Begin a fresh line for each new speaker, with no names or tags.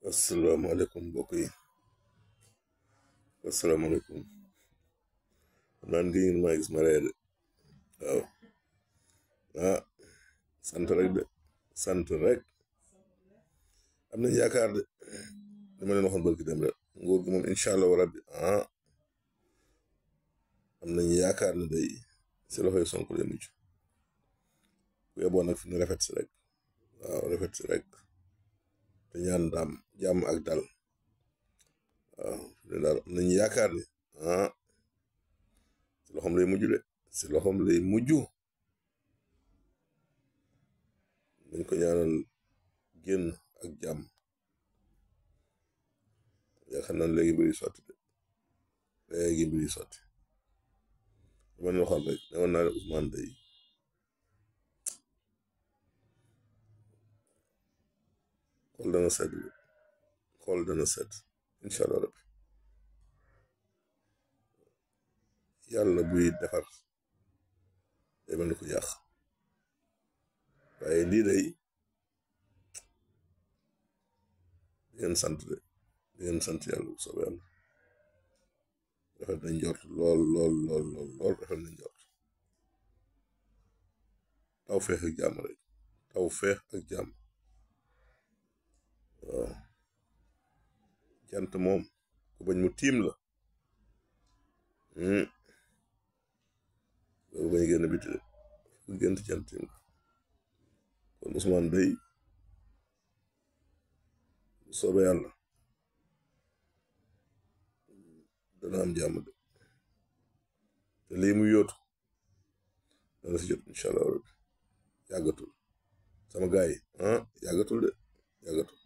asalaamaaleykum mbokk yi asalaamaaleykum naan gi ngeen maa gis ma ree de waaw sant rek de sant rek am nañ yaakaar de dama leen waxoon barki dem rek nguur gi moom incha allah rabbi am nañ yaakaar ne day si loxoy Sonko lay mujj ku yeboon nag fi ñu rafet si rek waaw rafet si rek te ñaan daam jàmm ak dal waaw daal am nañ yaakaar ni si loxoom lay mujj de si loxoom lay mujj dañ ko ñaanal génn ak jàmm yaakaar naa léegi mbir yi sotti de léegi mbir yi sotti dama ne waxoon rek ne woon naa ne Ousmane day xool dana sedd xool dana sedd incha allah rabbi yàlla buy defar day mel ni ko yàq waaye lii day di ngeen sant de di ngeen sant yàlla bu soobee yàlla rafet nañ njort lool lool lool lool lool rafet nañ njort taw feex ak jàmm rek taw feex ak jàmm waaw jant moom ku bañ mu tiim la loolu bañ génn biti de fu gént jant tiim la kon Ousmane day bu soobee yàlla dana am jàmm de te lii muy yóotu dana si jot incha allah rabbi yàggatul sama gaay yi yàggatul de yàggatul